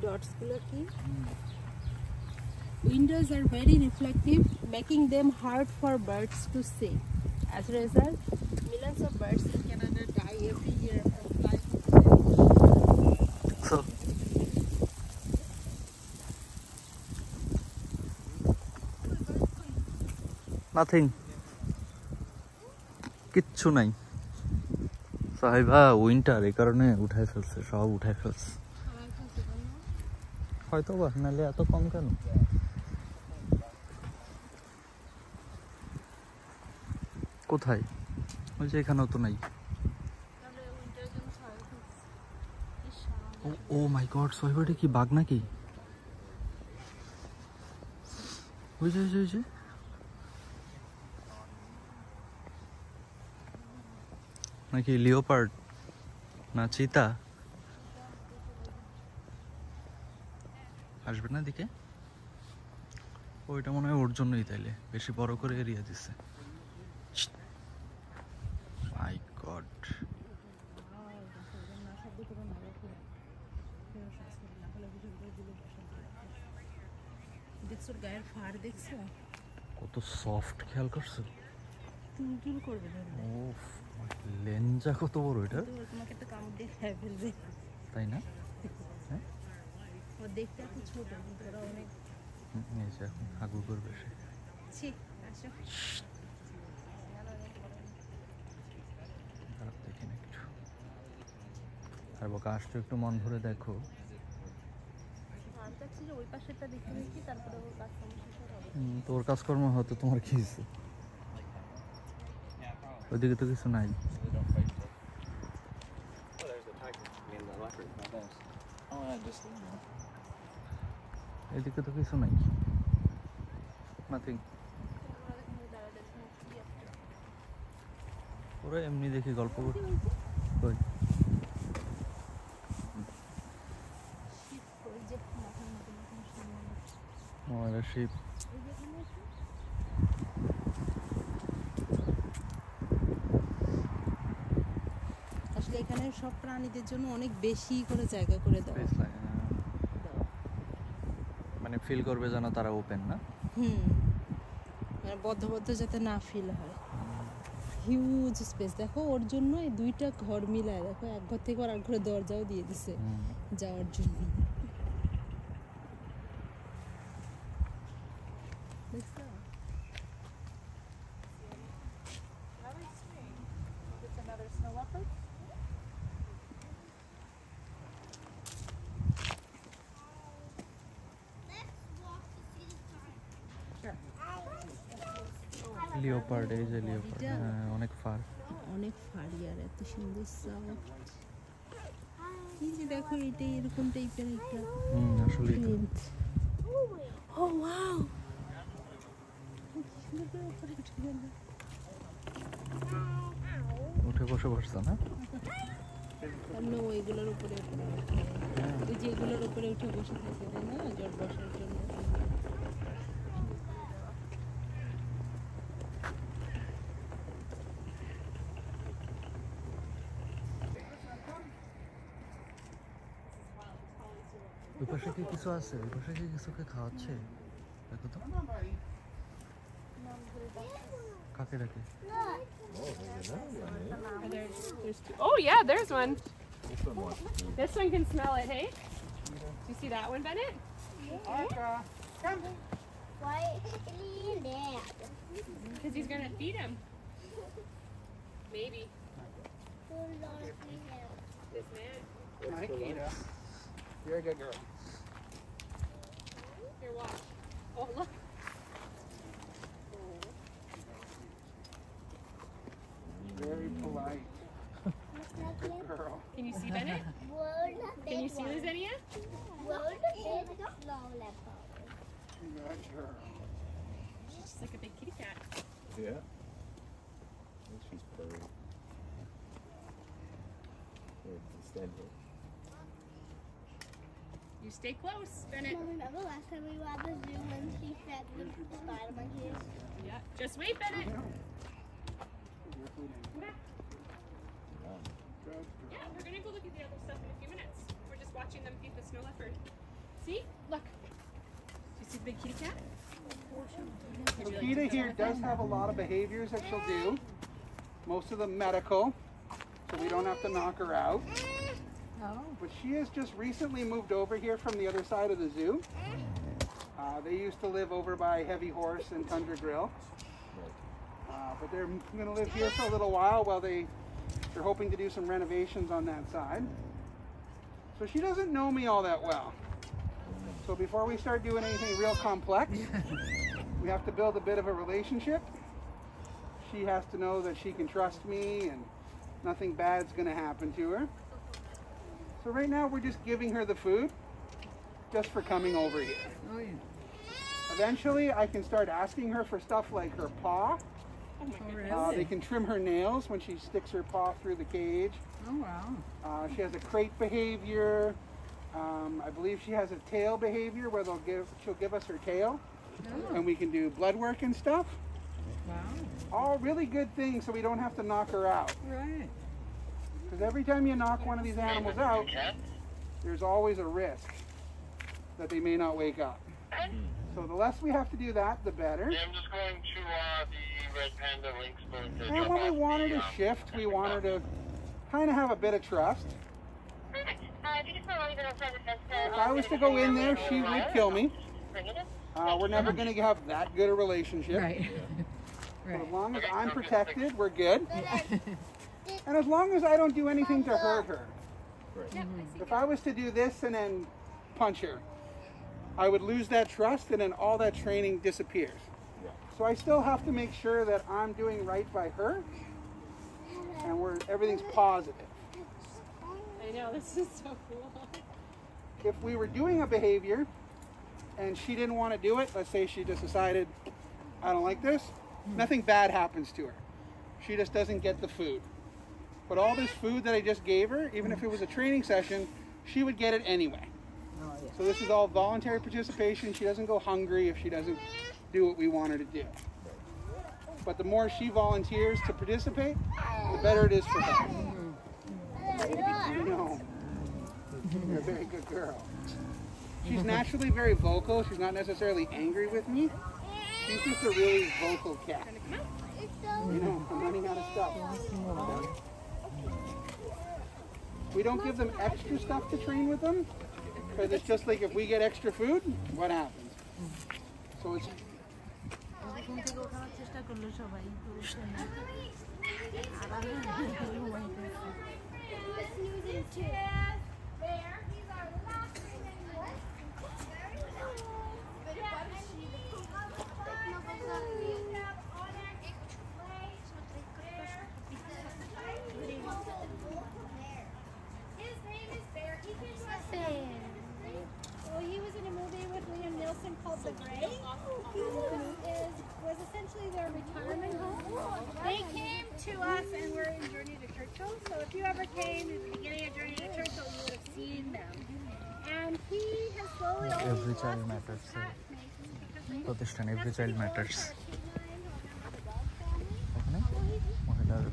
Dots windows are very reflective, making them hard for birds to see. As a result, millions of birds in Canada die every year from flying. So nothing. কিচ্ছু নাই সাহেবা winter এই কারণে উঠায় ফেলছে, সব উঠায় ফেলছে হয়তো বা, নাহলে এত কম কেন? কোথায়? ওই যে এখানেও তো নাই। ও মাই গড, সহিবাটি কি বাঘ নাকি? ওই যে ওই যে নাকি লিওপার্ড না চিতা? আসবে না দিকে? ওইটা মনে হয় ওর জন্যই, তাইলে বেশি বড় করে এরিয়া দিছে। মাই গড, দেখছো গায়ের ফাড়, দেখছো কত সফট, খেয়াল করছো? টুলটুল করবে না। ওফ, লেঞ্জা কত বড় এটা! তোমাকে তো কামড় দিয়ে খেয়ে ফেলবে, তাই না? হ্যাঁ, ও দেখতে এত ছোট কিন্তু ওরা অনেক এখন হাগু করবে সে। আসো দেখেন একটু, আর বকা আসছো, একটু মন ভরে দেখো। ওই পাশেরটা দেখে দেখি, তারপরে ওর কাজকর্ম শেষ হবে। তোর কাজকর্ম হয়তো, তোমার কি হয়েছে? ওইদিকে তো কিছু নাই। এদিকে তো কিছু নাই, নাথিং। ওরা এমনি দেখি গল্প করতে। কই? শিপ। আসলে এখানে সব প্রাণীদের জন্য অনেক বেশি করে জায়গা করে দেওয়া, মানে ফিল করবে যেন তারা ওপেন না। মানে বদ্ধ যাতে না ফিল হয়। হিউজ স্পেস, দেখো ওর জন্য এই দুইটা ঘর মিলায়, দেখো এক ঘর থেকে আর এক ঘরে দরজাও দিয়ে দিছে যাওয়ার জন্য। লিওপার্ড, এই যে লিওপার্ড, অনেক ফার, অনেক ফারি আর এত সুন্দর সফট। এই যে দেখো, এইটা এরকম টাইপের একটা আসলে ও ওয়াও, উঠে বসে বসছে না? ওইগুলোর উপরে ওই যে এগুলোর উপরে উঠে বসে থাকে, তাই না, জল বসার জন্য। ওই পাশে কি কিছু আছে? ওই পাশে কি কিছুকে খাওয়াচ্ছে? দেখো তো, কাকে ডাকে? Oh yeah, there's one. This one can smell it, hey? Do you see that one, Bennett? Come. Why is he there? Because he's gonna feed him. Maybe. Who lost me here? This man. Nikita, you're a good girl. Here, watch. Oh, look. Very polite. Good girl. Can you see Bennett? Can you see Lizenia? Good girl. She's like a big kitty cat. Yeah. She's purring. Stand here. You stay close, Bennett. Mom, remember last time we were at the zoo when she fed the spider monkeys? Yeah. Just wait, Bennett. Yeah, we're gonna go look at the other stuff in a few minutes. We're just watching them feed the snow leopard. See? Look. Do you see the big kitty cat? Would you like Kita to here does have a lot of behaviors that she'll do. Most of them medical, so we don't have to knock her out. Oh. But she has just recently moved over here from the other side of the zoo. They used to live over by Heavy Horse and Tundra Grill. But they're going to live here for a little while they're hoping to do some renovations on that side. So she doesn't know me all that well. So before we start doing anything real complex, we have to build a bit of a relationship. She has to know that she can trust me and nothing bad's going to happen to her. So right now we're just giving her the food just for coming over here. Oh, yeah. Eventually I can start asking her for stuff like her paw. Oh my goodness. They can trim her nails when she sticks her paw through the cage. Oh, wow. She has a crate behavior. I believe she has a tail behavior where she'll give us her tail. Oh. And we can do blood work and stuff. Wow. All really good things so we don't have to knock her out. Right. Because every time you knock one of these animals out, there's always a risk that they may not wake up. So the less we have to do that, the better. Yeah, I'm just going to the Red Panda Link Spoon to And drop when we off want her the, to shift, we want her to kind of have a bit of trust. If I was to go in there, she would kill me. We're never going to have that good a relationship. Right. But as long as I'm protected, we're good. And as long as I don't do anything to hurt her. If I was to do this and then punch her, I would lose that trust and then all that training disappears. So I still have to make sure that I'm doing right by her and everything's positive. I know, this is so cool. If we were doing a behavior and she didn't want to do it, let's say she just decided, I don't like this, nothing bad happens to her. She just doesn't get the food. But all this food that I just gave her, even if it was a training session, she would get it anyway. So this is all voluntary participation. She doesn't go hungry if she doesn't do what we want her to do. But the more she volunteers to participate, the better it is for her. I know. You're a very good girl. She's naturally very vocal. She's not necessarily angry with me. She's just a really vocal cat. You know, I'm running out of stuff. We don't give them extra stuff to train with them, because it's just like if we get extra food, what happens? So it's Well, he was in a movie with Liam Neeson called The Gray. Was essentially their retirement home. They came to us and were in Journey to Churchill. So if you ever came in the beginning of Journey to Churchill, you would have seen them. And he has slowly Every child matters. প্রতিষ্ঠান Every Child Matters. ওখানে মহিলার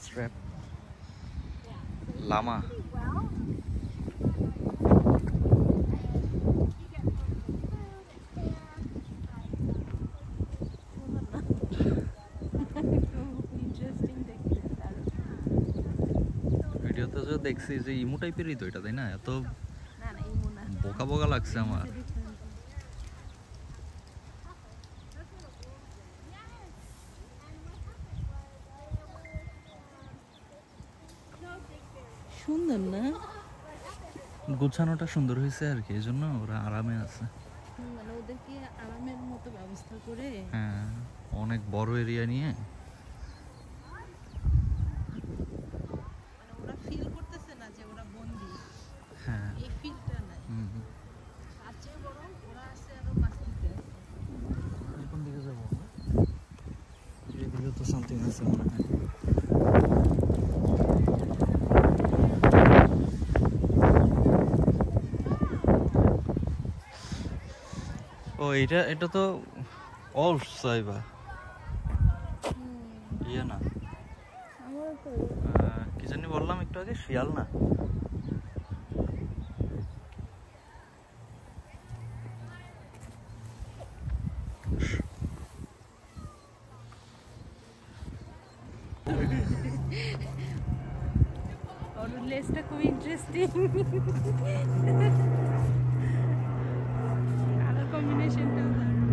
strap Lama ভিডিওতে যে দেখছি যে ইমু টাইপেরই তো এটা তাই না এত বোকা বোকা লাগছে আমার সুন্দর না গোছানোটা সুন্দর হয়েছে আর কি এজন্য ওরা আরামে আছে মানে ওদেরকে আরামের মতো ব্যবস্থা করে হ্যাঁ অনেক বড় এরিয়া নিয়ে মানে ওরা ফিল করতেছে না যে ওরা বন্দি হ্যাঁ এই ফিলটা নাই আর চেয়ে বরং ওরা আছে আরো বাস্তিতে আছে কোন দিকে যাবো এদিকে তো সামথিং আছে মনে হয় এটা তো সাইবা ইয়ে না, কি জানি বললাম একটু আগে, শিয়াল না? ওর লেজটা খুব ইন্টারেস্টিং, কালার কম্বিনেশনটা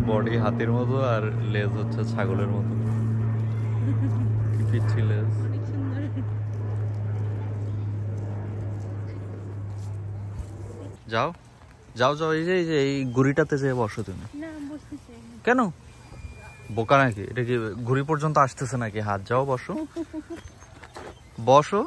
বডি হাতির মতো আর লেজ হচ্ছে ছাগলের মতো, পিচ্ছি লেজ। অনেক সুন্দর। যাও যাও যাও, এই যে এই গুড়িটাতে যেয়ে বসো তুমি। না বসতে চাই না। কেন? বোকা নাকি? এটা কি ঘুড়ি পর্যন্ত আসতেছে নাকি? হাত যাও, বসো বসো।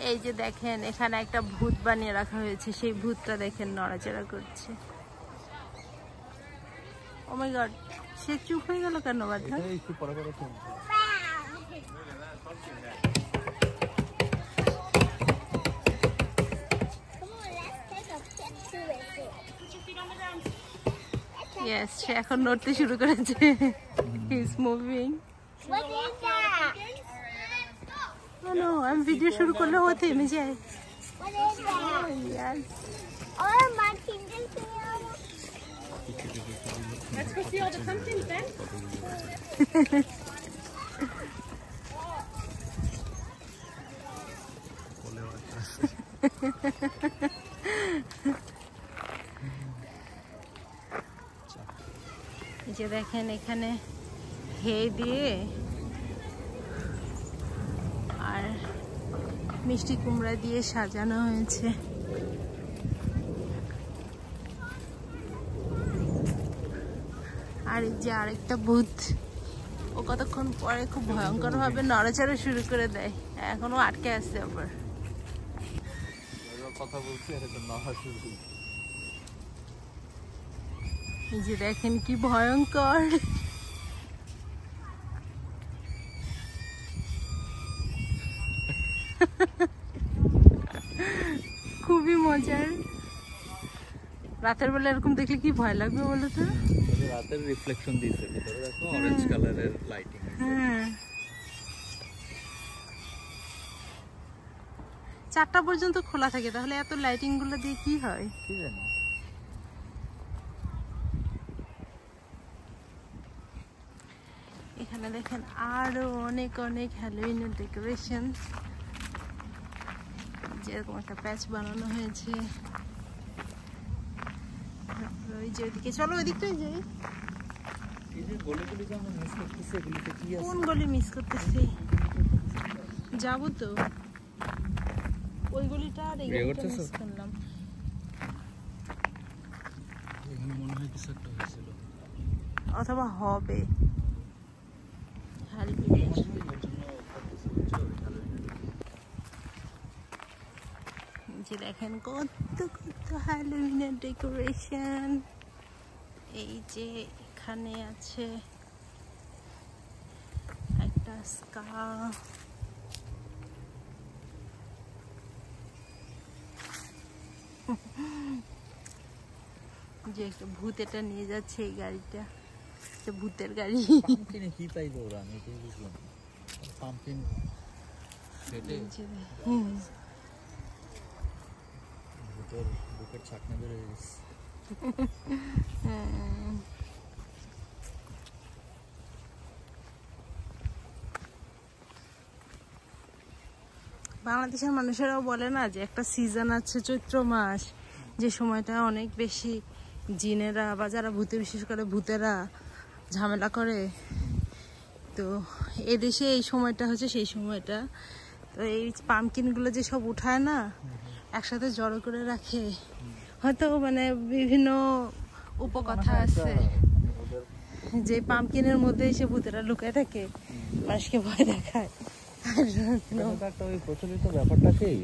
এই যে দেখেন এখানে একটা ভূত বানিয়ে রাখা হয়েছে, সেই ভূতটা দেখেন নড়াচড়া করছে। ও মাই গড, সে চুপ হয়ে গেল কেন? বাধা একটু পরে পরে ইয়েস, সে এখন নড়তে শুরু করেছে। He is moving. What is that? No, আমি ভিডিও শুরু করলে ও থেমে যায়। What is that? Yes. Oh, my fingers. Let's go see all the pumpkins then. এই যে দেখেন এখানে হে দিয়ে আর মিষ্টি কুমড়া দিয়ে সাজানো হয়েছে। আর এই যে আরেকটা ভূত, ও কতক্ষণ পরে খুব ভয়ঙ্কর ভাবে নড়াচড়া শুরু করে দেয়, এখনো আটকে আছে আবার। কথা বলছি আর এটা না শুরু। এই যে দেখেন কি ভয়ঙ্কর। খুবই মজার। রাতের বেলা এরকম দেখলে কি ভয় লাগবে বলো তো? রাতের রিফ্লেকশন দিয়েছে ভিতরে, দেখো অরেঞ্জ কালারের লাইটিং। হ্যাঁ, 4টা পর্যন্ত খোলা থাকে, তাহলে এত লাইটিং গুলো দিয়ে কি হয় কি জানি। এখানে দেখেন আরো অনেক অনেক হ্যালোউইনের ডেকোরেশন, যেরকম একটা প্যাচ বানানো হয়েছে। ওই যে ওইদিকে, চলো ওইদিকটাই যাই। এই যে গলিগুলি যে আমরা মিস করতেছি, এগুলিতে কি আছে? কোন গলি মিস করতেছি? যাবো তো ওই গলিটা, আর এই গলিটা মিস করলাম। এখানে মনে হয় কিছু একটা হয়েছিল, অথবা হবে। যে দেখেন কত কত হ্যালোউইনের ডেকোরেশন। এই যে এখানে আছে একটা স্কার্ফ, যে একটা ভূত এটা নিয়ে যাচ্ছে, এই গাড়িটা ভূতের গাড়ি। পাম্পকিনে কি পাইলো ওরা? আমি তো বুঝলাম পাম্পকিন সেটে ভূতের বুকের ছাকনা বের হয়ে গেছে। বাংলাদেশের মানুষেরাও বলে না যে একটা সিজন আছে চৈত্র মাস, যে সময়টা অনেক বেশি জিনেরা বা যারা ভূতে বিশেষ করে ভূতেরা ঝামেলা করে। তো এদেশে এই সময়টা হচ্ছে সেই সময়টা। তো এই পামকিনগুলো যে সব উঠায় না, একসাথে জড়ো করে রাখে, হয়তো মানে বিভিন্ন উপকথা আছে যে পামকিনের মধ্যে এসে ভূতেরা লুকায় থাকে, মানুষকে ভয় দেখায়। একটা ওই প্রচলিত ব্যাপারটাকেই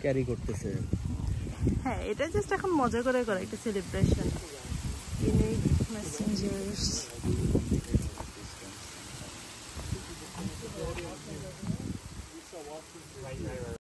ক্যারি করতেছে। হ্যাঁ এটা জাস্ট এখন মজা করে একটা সেলিব্রেশন। Unique messengers